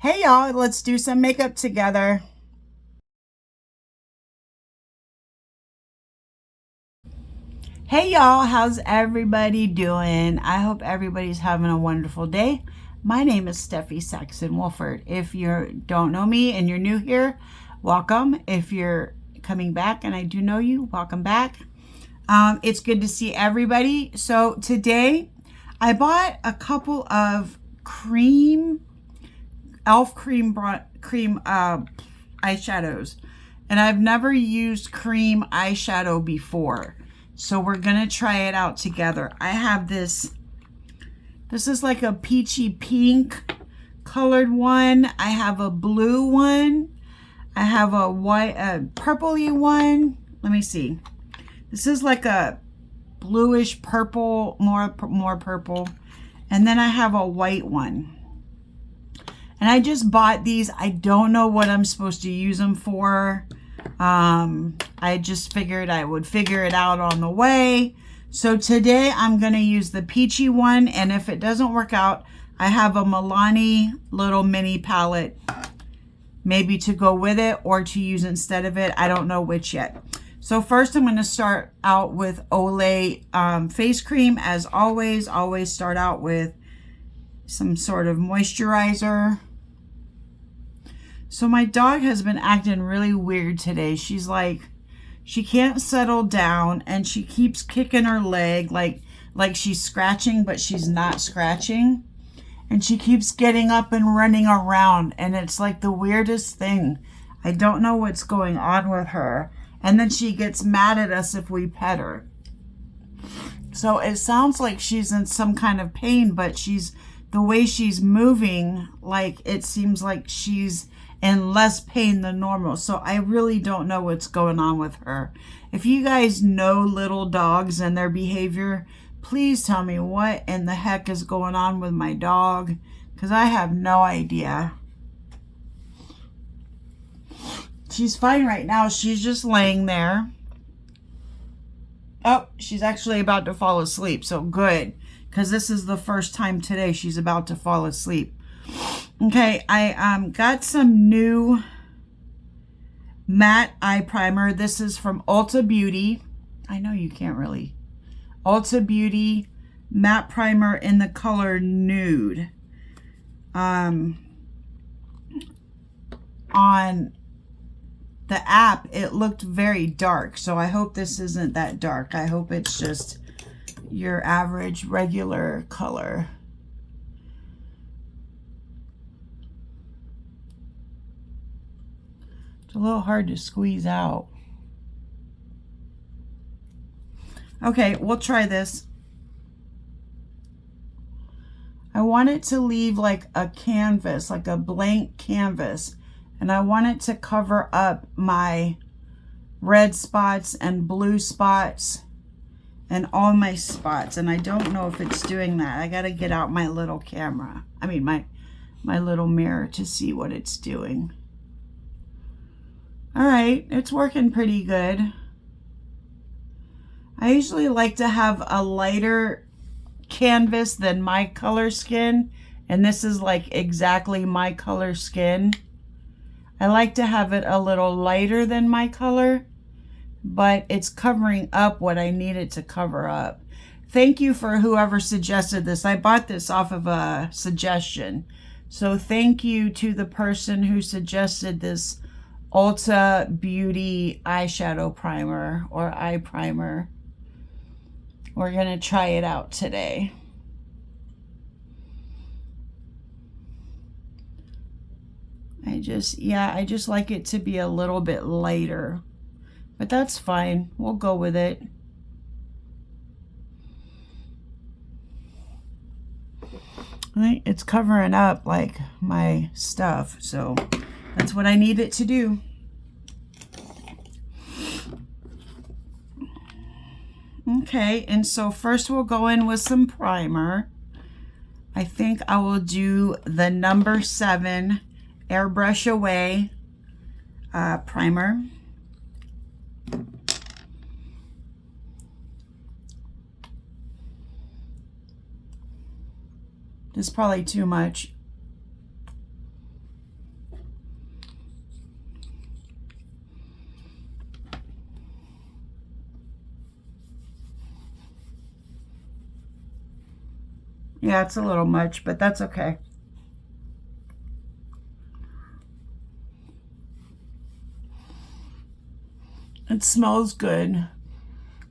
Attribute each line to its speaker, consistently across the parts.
Speaker 1: Hey y'all, let's do some makeup together. Hey y'all, how's everybody doing? I hope everybody's having a wonderful day. My name is Steffi Saxon-Wolford. If you don't know me and you're new here, welcome. If you're coming back and I do know you, welcome back. It's good to see everybody. So today I bought a couple of elf cream eyeshadows, and I've never used cream eyeshadow before, so we're gonna try it out together. I have this is like a peachy pink colored one. I have a blue one. I have a white, purpley one. Let me see. This is like a bluish purple, more purple, and then I have a white one. And I just bought these. I don't know what I'm supposed to use them for. I just figured I would figure it out on the way. So today I'm going to use the peachy one. And if it doesn't work out, I have a Molain little mini palette, maybe to go with it or to use instead of it. I don't know which yet. So first I'm going to start out with Olay face cream. As always start out with some sort of moisturizer. So my dog has been acting really weird today. She's like, she can't settle down and she keeps kicking her leg like she's scratching, but she's not scratching. And she keeps getting up and running around, and it's like the weirdest thing. I don't know what's going on with her. And then she gets mad at us if we pet her. So it sounds like she's in some kind of pain, but the way she's moving, like it seems like she's in less pain than normal. So I really don't know what's going on with her. If you guys know little dogs and their behavior, please tell me what in the heck is going on with my dog, because I have no idea. She's fine right now. She's just laying there. Oh, she's actually about to fall asleep. So good, because this is the first time today she's about to fall asleep. Okay, I got some new matte eye primer. This is from Ulta Beauty. I know you can't really. Ulta Beauty matte primer in the color nude. On the app, it looked very dark, so I hope this isn't that dark. I hope it's just your average regular color. It's a little hard to squeeze out. Okay, we'll try this. I want it to leave like a canvas, like a blank canvas. And I want it to cover up my red spots and blue spots and all my spots. And I don't know if it's doing that. I got to get out my little camera. I mean, my little mirror to see what it's doing. All right, it's working pretty good. I usually like to have a lighter canvas than my color skin, and this is like exactly my color skin. I like to have it a little lighter than my color, but it's covering up what I need it to cover up. Thank you for whoever suggested this. I bought this off of a suggestion, so thank you to the person who suggested this Ulta Beauty eyeshadow primer or eye primer. We're gonna try it out today. I just like it to be a little bit lighter, but that's fine. We'll go with it. I think it's covering up like my stuff, so that's what I need it to do. Okay, and so first we'll go in with some primer. I think I will do the number 7 Airbrush Away primer. This is probably too much. Yeah, it's a little much, but that's okay. It smells good.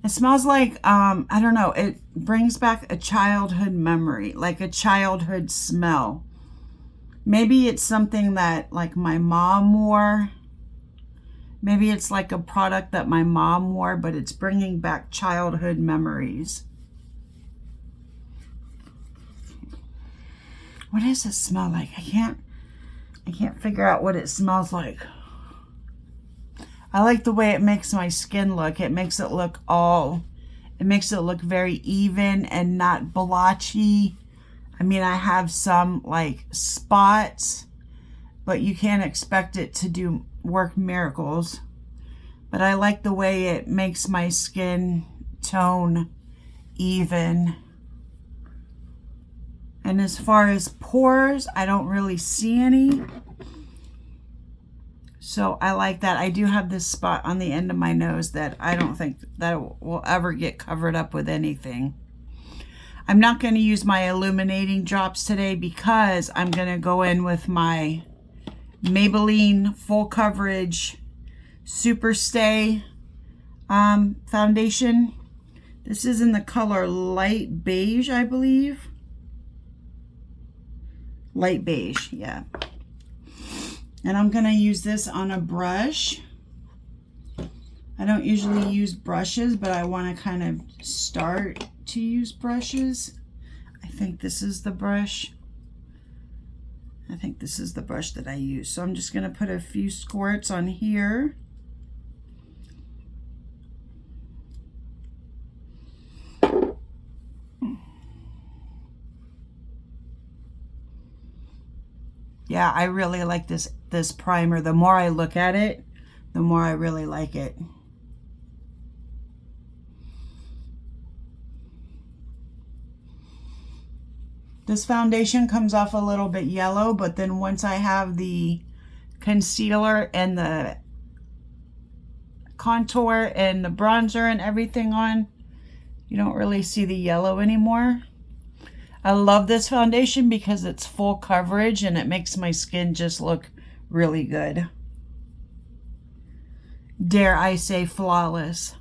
Speaker 1: It smells like, I don't know, it brings back a childhood memory, like a childhood smell. Maybe it's something that like my mom wore. Maybe it's like a product that my mom wore, but it's bringing back childhood memories. What does it smell like? I can't figure out what it smells like. I like the way it makes my skin look. It makes it look very even and not blotchy. I mean, I have some like spots, but you can't expect it to work miracles. But I like the way it makes my skin tone even. And as far as pores, I don't really see any. So I like that. I do have this spot on the end of my nose that I don't think that will ever get covered up with anything. I'm not going to use my illuminating drops today because I'm going to go in with my Maybelline Full Coverage Super Stay foundation. This is in the color Light Beige, I believe. Light Beige, yeah. And I'm going to use this on a brush. I don't usually use brushes, but I want to kind of start to use brushes. I think this is the brush. I think this is the brush that I use. So I'm just going to put a few squirts on here. Yeah, I really like this primer. The more I look at it, the more I really like it. This foundation comes off a little bit yellow, but then once I have the concealer and the contour and the bronzer and everything on, you don't really see the yellow anymore. I love this foundation because it's full coverage and it makes my skin just look really good. Dare I say flawless.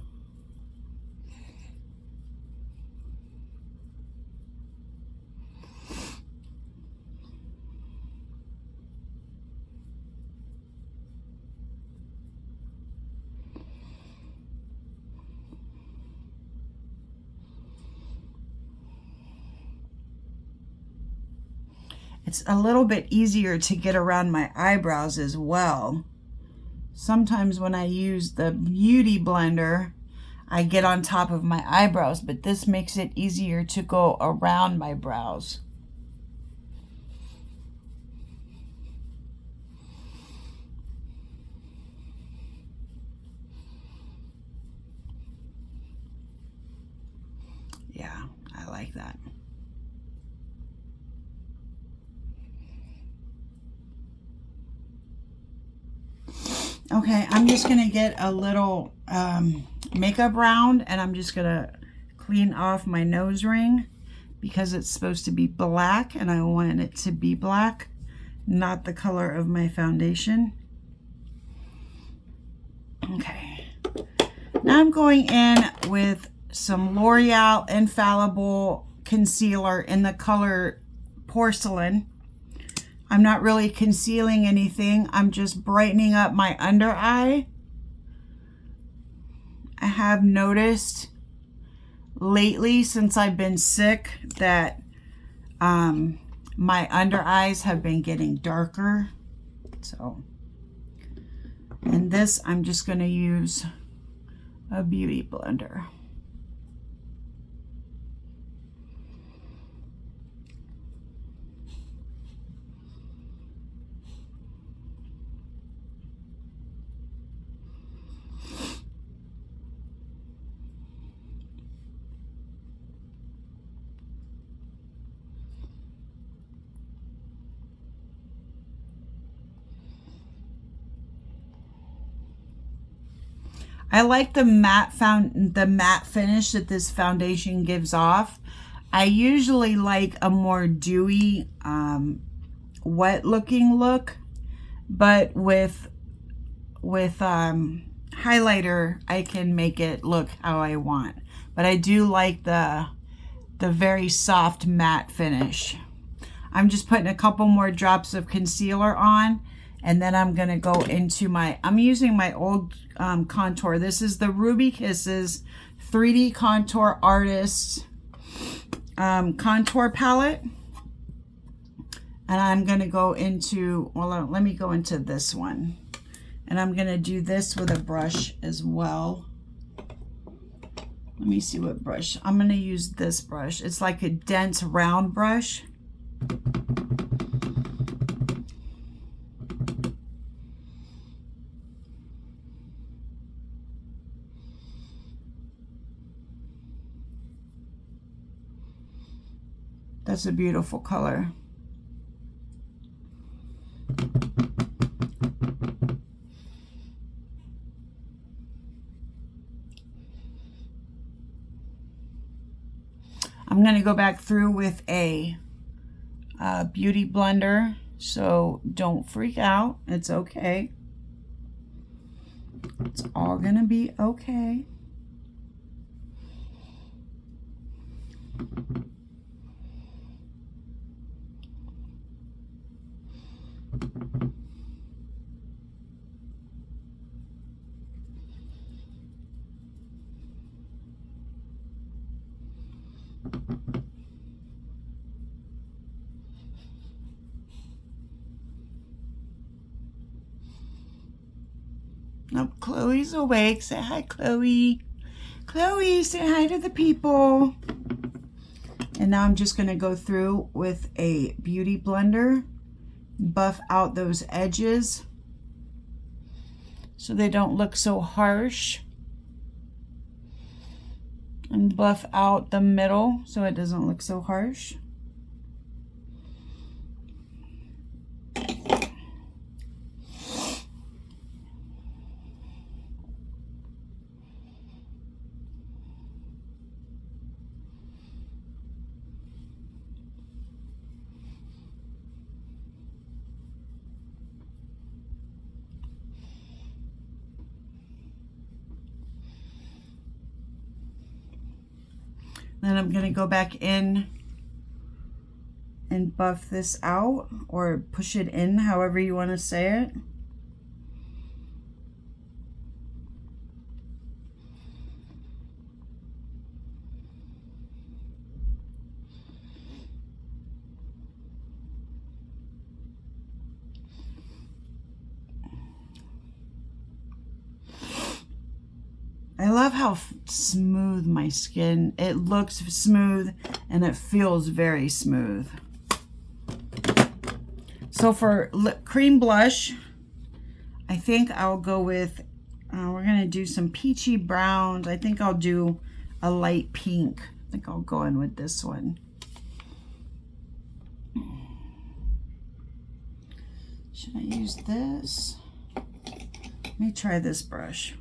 Speaker 1: It's a little bit easier to get around my eyebrows as well. Sometimes when I use the Beauty Blender, I get on top of my eyebrows, but this makes it easier to go around my brows. Yeah, I like that. Okay, I'm just gonna get a little makeup round and I'm just gonna clean off my nose ring because it's supposed to be black and I want it to be black, not the color of my foundation. Okay, now I'm going in with some L'Oreal Infallible concealer in the color Porcelain. I'm not really concealing anything. I'm just brightening up my under eye. I have noticed lately since I've been sick that my under eyes have been getting darker. So, and this I'm just going to use a beauty blender. I like the matte finish that this foundation gives off. I usually like a more dewy, wet looking look, but with highlighter, I can make it look how I want. But I do like the very soft matte finish. I'm just putting a couple more drops of concealer on, and then I'm gonna go into I'm using my old contour. This is the Ruby Kisses 3D Contour Artist contour palette. And I'm gonna go into, well, let me go into this one. And I'm gonna do this with a brush as well. Let me see what brush. I'm gonna use this brush. It's like a dense round brush. That's a beautiful color. I'm going to go back through with a beauty blender, so don't freak out. It's okay. It's all going to be okay. Nope, Chloe's awake. Say hi, Chloe. Chloe, say hi to the people. And now I'm just going to go through with a beauty blender, buff out those edges so they don't look so harsh, and buff out the middle so it doesn't look so harsh. Then I'm going to go back in and buff this out, or push it in, however you want to say it. I love how smooth my skin. It looks smooth and it feels very smooth. So for cream blush, I think I'll go with, we're going to do some peachy browns. I think I'll do a light pink. I think I'll go in with this one. Should I use this? Let me try this brush.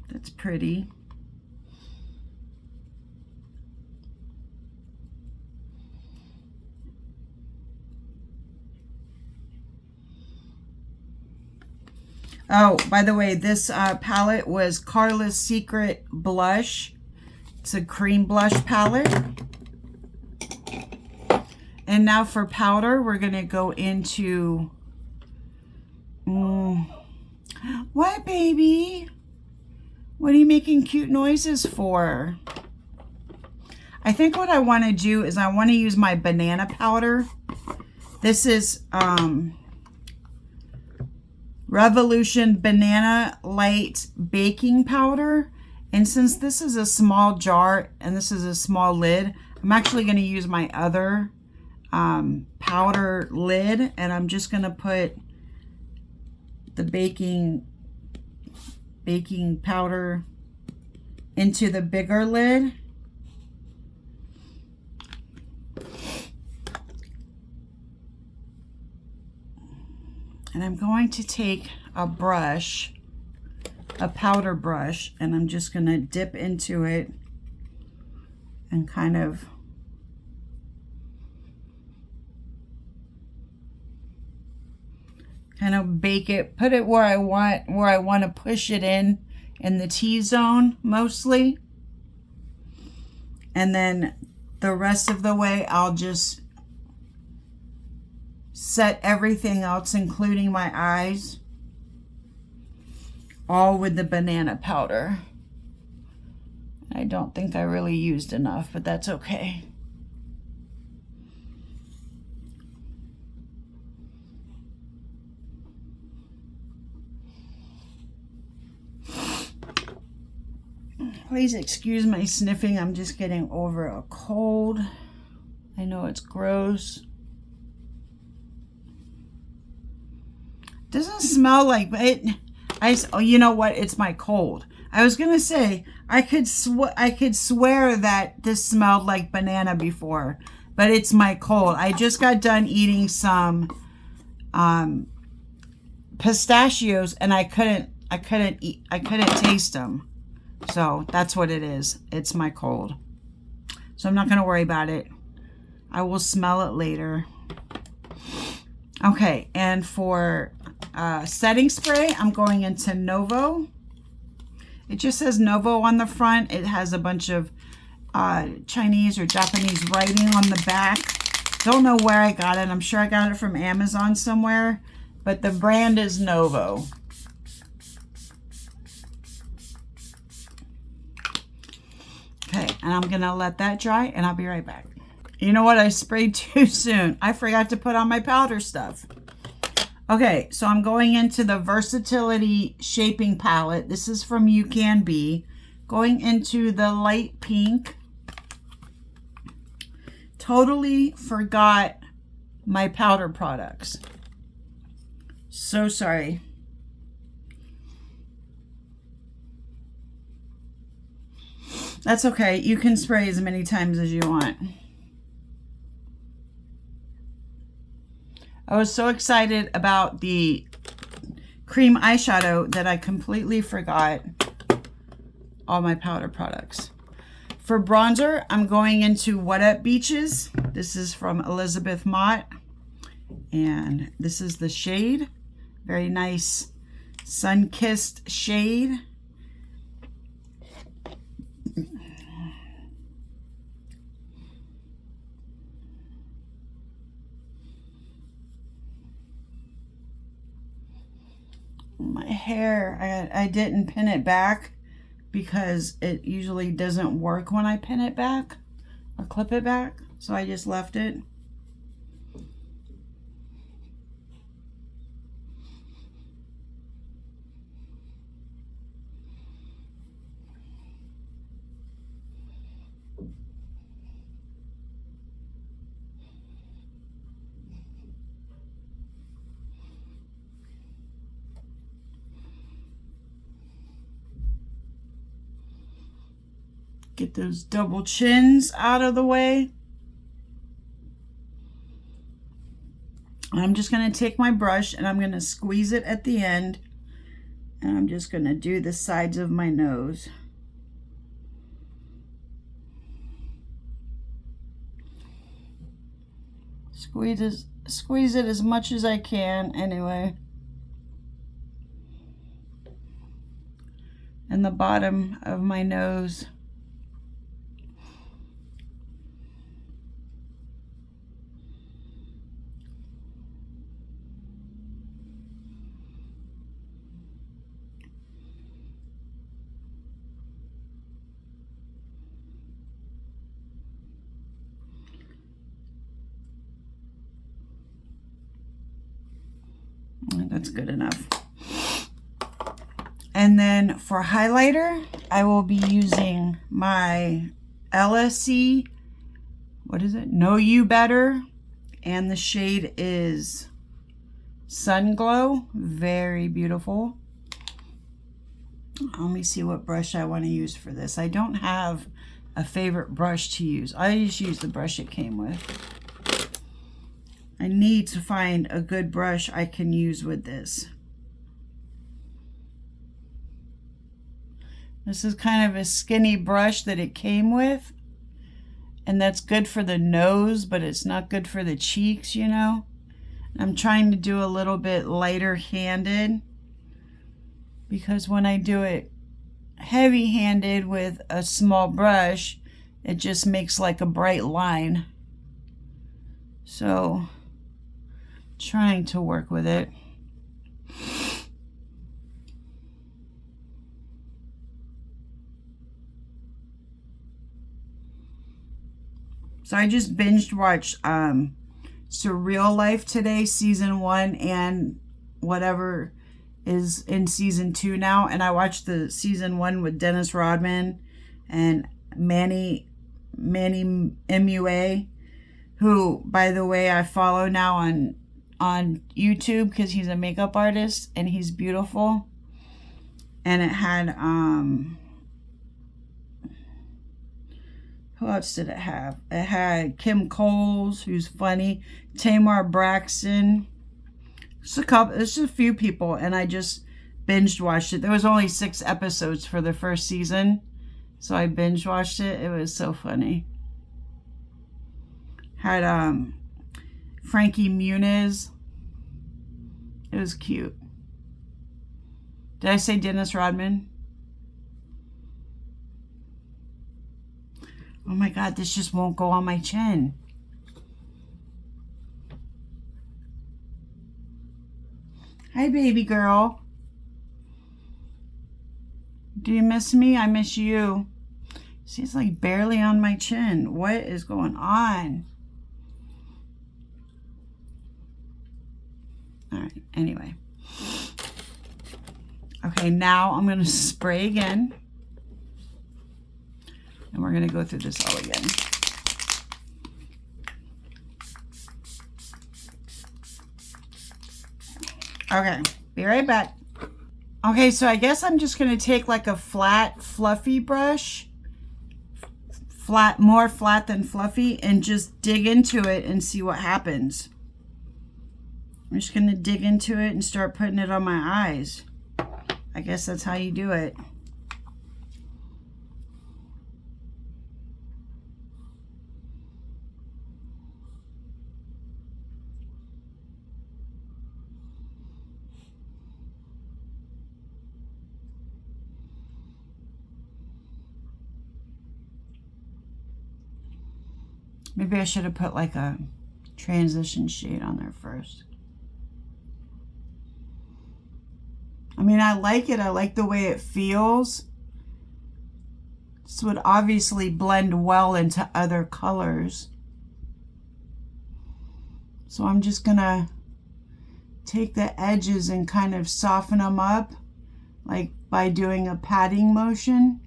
Speaker 1: That's pretty. Oh, by the way, this palette was Carla's Secret Blush. It's a cream blush palette. And now for powder, we're going to go into... What, baby? What are you making cute noises for? I think what I want to do is I want to use my banana powder. This is Revolution Banana Light Baking Powder. And since this is a small jar and this is a small lid, I'm actually going to use my other powder lid. And I'm just going to put the baking powder into the bigger lid. And I'm going to take a brush, a powder brush, and I'm just going to dip into it and kind of bake it, put it where I want to push it in the T-zone mostly. And then the rest of the way, I'll just set everything else, including my eyes, all with the banana powder. I don't think I really used enough, but that's okay. Please excuse my sniffing. I'm just getting over a cold. I know it's gross. Doesn't smell like it. Oh, you know what? It's my cold. I was gonna say I could swear that this smelled like banana before, but it's my cold. I just got done eating some pistachios, and I couldn't taste them. So that's what it is. It's my cold. So I'm not going to worry about it. I will smell it later. Okay, and for setting spray, I'm going into Novo. It just says Novo on the front. It has a bunch of Chinese or Japanese writing on the back. Don't know where I got it. I'm sure I got it from Amazon somewhere. But the brand is Novo. Okay, and I'm going to let that dry, and I'll be right back. You know what? I sprayed too soon. I forgot to put on my powder stuff. Okay, so I'm going into the Versatility Shaping Palette. This is from Ucanbe. Going into the light pink. Totally forgot my powder products. So sorry. That's okay. You can spray as many times as you want. I was so excited about the cream eyeshadow that I completely forgot all my powder products. For bronzer, I'm going into What Up Beaches. This is from Elizabeth Mott. And this is the shade. Very nice sun-kissed shade. My hair, I didn't pin it back because it usually doesn't work when I pin it back or clip it back, so I just left it. Get those double chins out of the way. And I'm just going to take my brush and I'm going to squeeze it at the end. And I'm just going to do the sides of my nose. Squeeze it as much as I can anyway. And the bottom of my nose. That's good enough. And then for highlighter, I will be using my Elessy, what is it? Know You Better. And the shade is Sun Glow. Very beautiful. Let me see what brush I want to use for this. I don't have a favorite brush to use. I just use the brush it came with. I need to find a good brush I can use with this. This is kind of a skinny brush that it came with. And that's good for the nose, but it's not good for the cheeks, you know. I'm trying to do a little bit lighter handed, because when I do it heavy handed with a small brush, it just makes like a bright line. So, trying to work with it. So I just binged watched Surreal Life today, season 1, and whatever is in season 2 now. And I watched the season 1 with Dennis Rodman and Manny MUA, who, by the way, I follow now on YouTube because he's a makeup artist and he's beautiful. And it had who else did it have? It had Kim Coles, who's funny, Tamar Braxton. It's just a few people, and I just binge watched it. There was only 6 episodes for the first season, so I binge watched it. It was so funny. Had Frankie Muniz. It was cute. Did I say Dennis Rodman? Oh my God, this just won't go on my chin. Hi, baby girl. Do you miss me? I miss you. See, it's like barely on my chin. What is going on? All right, anyway. Okay, now I'm going to spray again. And we're going to go through this all again. Okay, be right back. Okay, so I guess I'm just going to take like a flat, fluffy brush. More flat than fluffy. And just dig into it and see what happens. I'm just going to dig into it and start putting it on my eyes. I guess that's how you do it. Maybe I should have put like a transition shade on there first. I mean, I like it. I like the way it feels. This would obviously blend well into other colors. So I'm just gonna take the edges and kind of soften them up, like by doing a patting motion.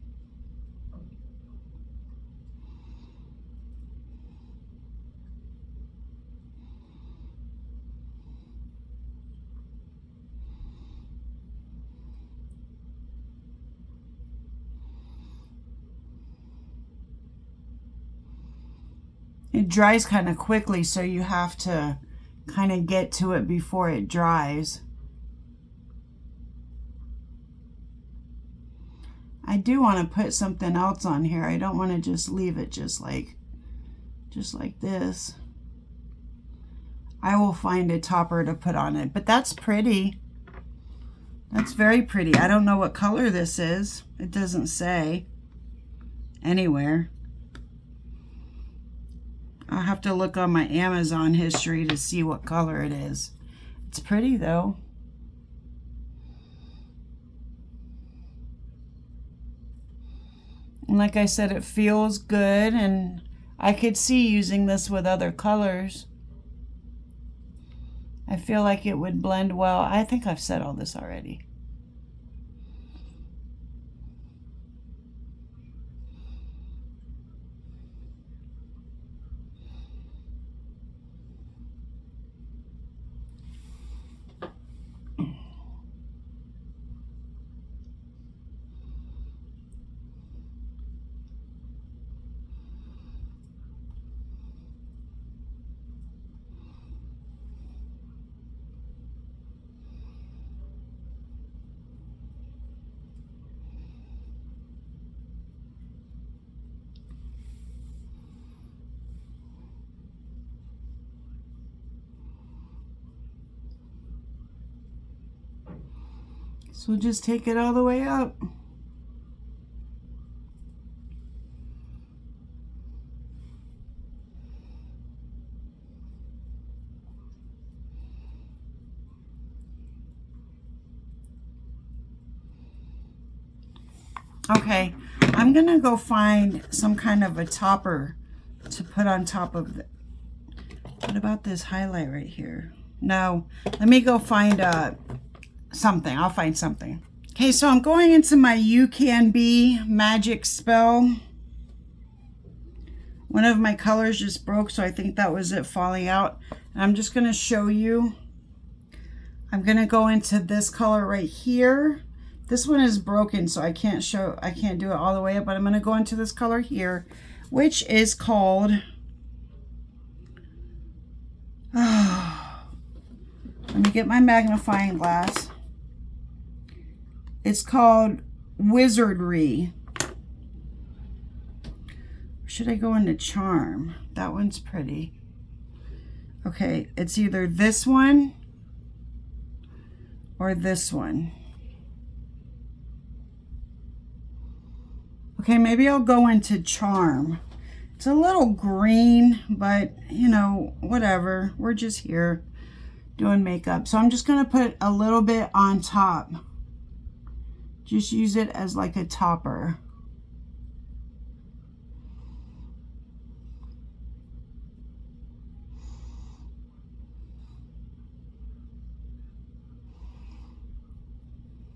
Speaker 1: It dries kind of quickly, so you have to kind of get to it before it dries. I do want to put something else on here. I don't want to just leave it just like this. I will find a topper to put on it, but that's pretty. That's very pretty. I don't know what color this is. It doesn't say anywhere. I'll have to look on my Amazon history to see what color it is. It's pretty though. And like I said, it feels good, and I could see using this with other colors. I feel like it would blend well. I think I've said all this already. So just take it all the way up. Okay, I'm gonna go find some kind of a topper to put on top of it. What about this highlight right here? No, let me go find something. I'll find something. Okay, so I'm going into my Ucanbe Magic Spell. One of my colors just broke, so I think that was it falling out. And I'm just gonna show you. I'm gonna go into this color right here. This one is broken, so I can't do it all the way up, but I'm gonna go into this color here, which is called, let me get my magnifying glass. It's called Wizardry. Should I go into Charm? That one's pretty. Okay, it's either this one or this one. Okay, maybe I'll go into Charm. It's a little green, but you know, whatever. We're just here doing makeup. So I'm just gonna put a little bit on top. Just use it as like a topper.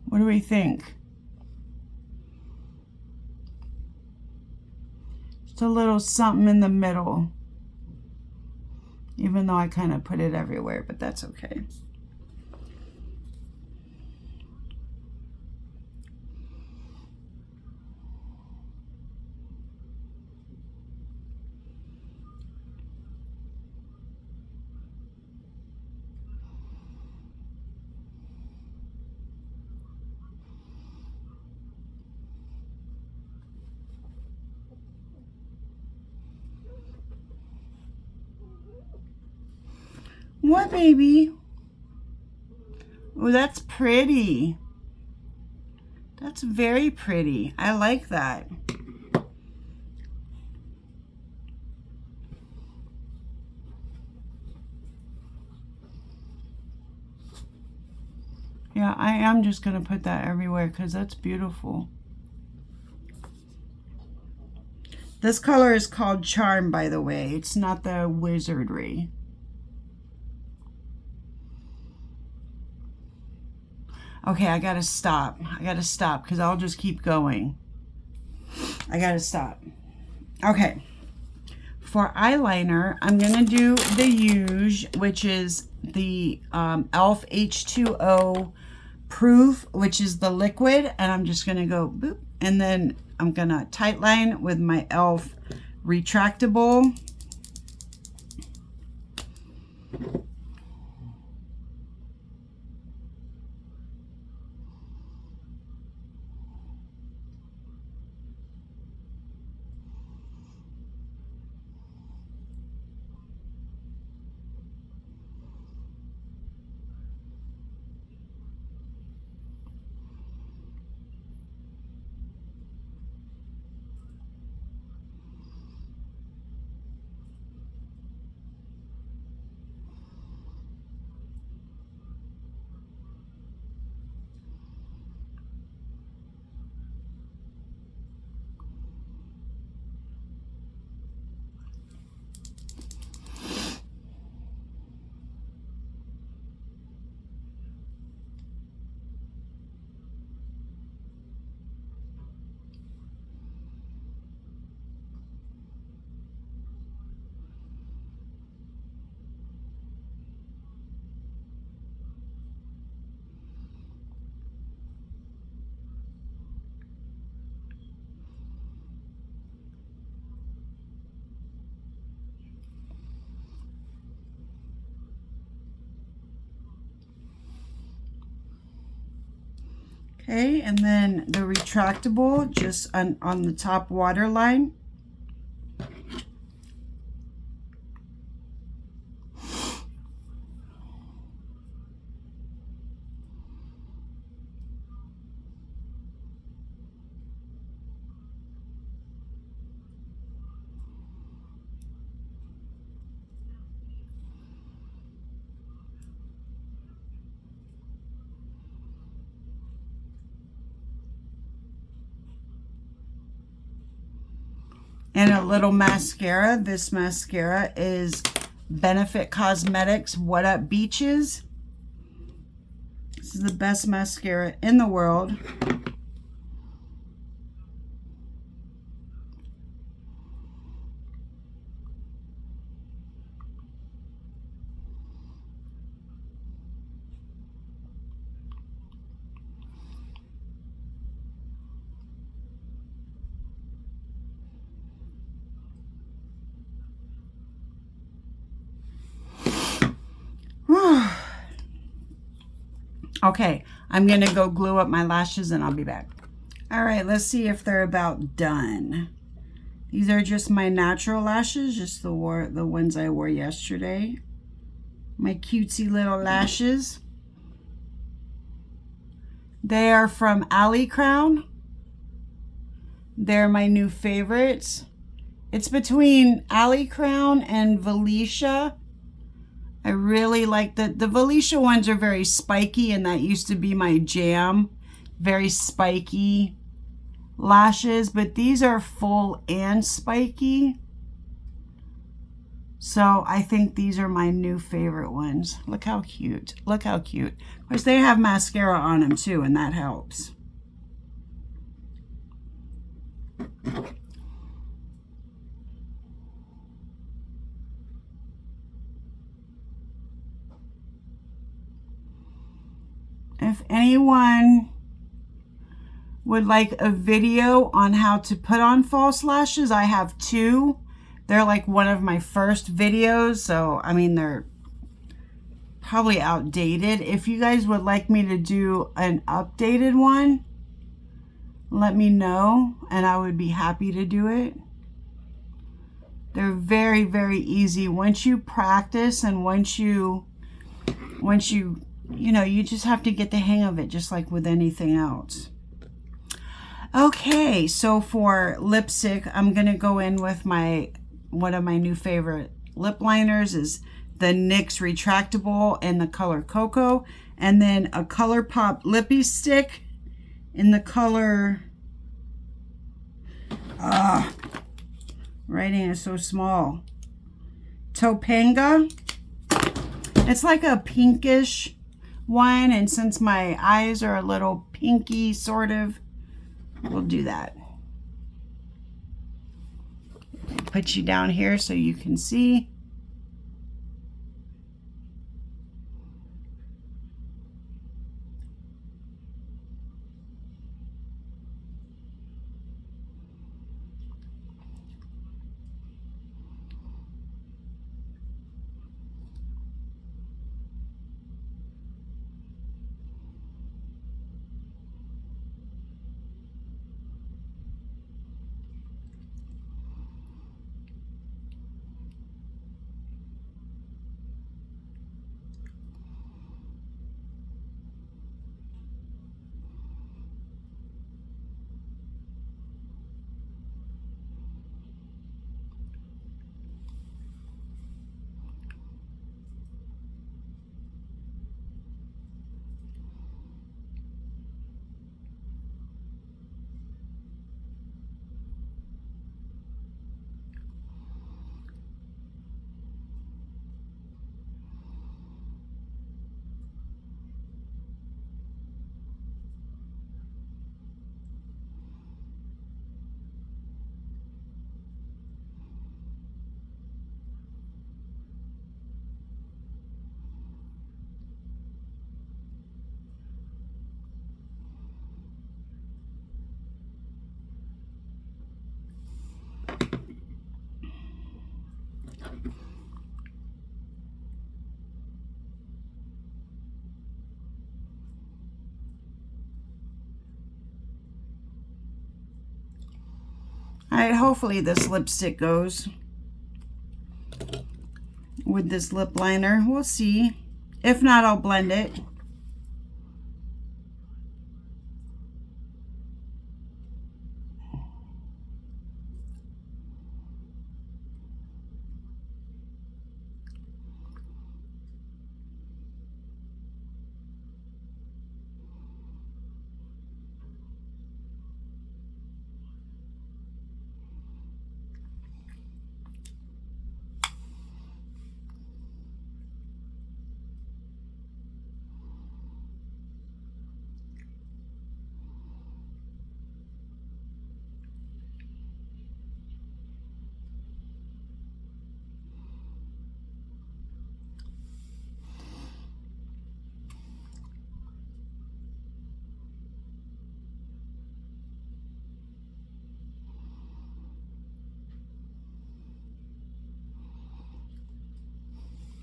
Speaker 1: What do we think? Just a little something in the middle. Even though I kind of put it everywhere, but that's okay. What, baby? Oh, that's pretty. That's very pretty. I like that. Yeah, I am just going to put that everywhere because that's beautiful. This color is called Charm, by the way. It's not the Wizardry. Okay, I gotta stop. I gotta stop because I'll just keep going. I gotta stop. Okay. For eyeliner, I'm gonna do the Huge, which is the e.l.f. H2O Proof, which is the liquid, and I'm just gonna go boop, and then I'm gonna tightline with my e.l.f. retractable. Okay, and then the retractable just on the top waterline. And a little mascara. This mascara is Benefit Cosmetics What Up Beaches. This is the best mascara in the world. Okay, I'm going to go glue up my lashes and I'll be back. All right, let's see if they're about done. These are just my natural lashes, just the ones I wore yesterday. My cutesy little lashes. They are from Alicrown. They're my new favorites. It's between Alicrown and Valicia. I really like the Valicia ones are very spiky, and that used to be my jam. Very spiky lashes, but these are full and spiky. So I think these are my new favorite ones. Look how cute. Look how cute. Of course, they have mascara on them too, and that helps. If anyone would like a video on how to put on false lashes, I have two. They're like one of my first videos, so I mean they're probably outdated. If you guys would like me to do an updated one, let me know and I would be happy to do it. They're very, very easy. Once you practice and once you know, you just have to get the hang of it, just like with anything else. Okay, so for lipstick, I'm going to go in with one of my new favorite lip liners is the NYX Retractable in the color Cocoa. And then a Colourpop lippie stick in the color... writing is so small. Topanga. It's like a pinkish one, and since my eyes are a little pinky, sort of, we'll do that. Put you down here so you can see. All right, hopefully this lipstick goes with this lip liner. We'll see. If not, I'll blend it.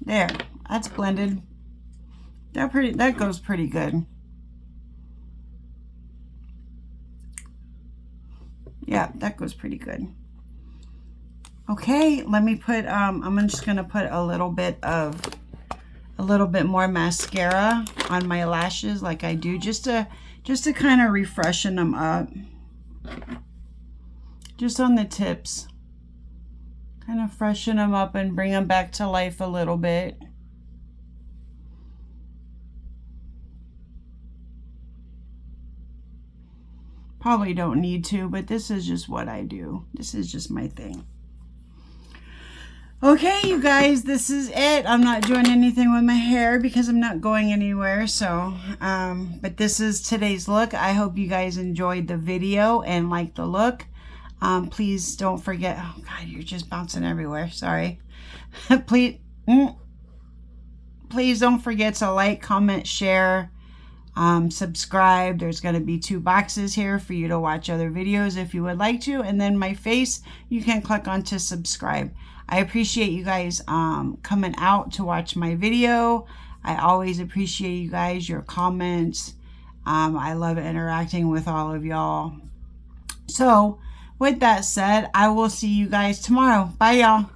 Speaker 1: There, that's blended. That goes pretty good. Yeah, that goes pretty good. Okay, let me put I'm just gonna put a little bit more mascara on my lashes like I do, just to kind of refreshen them up. Just on the tips. Kind of freshen them up and bring them back to life a little bit. Probably don't need to, but this is just what I do. This is just my thing. Okay, you guys, this is it. I'm not doing anything with my hair because I'm not going anywhere. So, but this is today's look. I hope you guys enjoyed the video and liked the look. Please don't forget. Oh God, you're just bouncing everywhere. Sorry. Please don't forget to like, comment, share, subscribe. There's going to be 2 boxes here for you to watch other videos if you would like to, and then my face, you can click on to subscribe. I appreciate you guys coming out to watch my video. I always appreciate you guys, your comments. I love interacting with all of y'all. So with that said, I will see you guys tomorrow. Bye, y'all.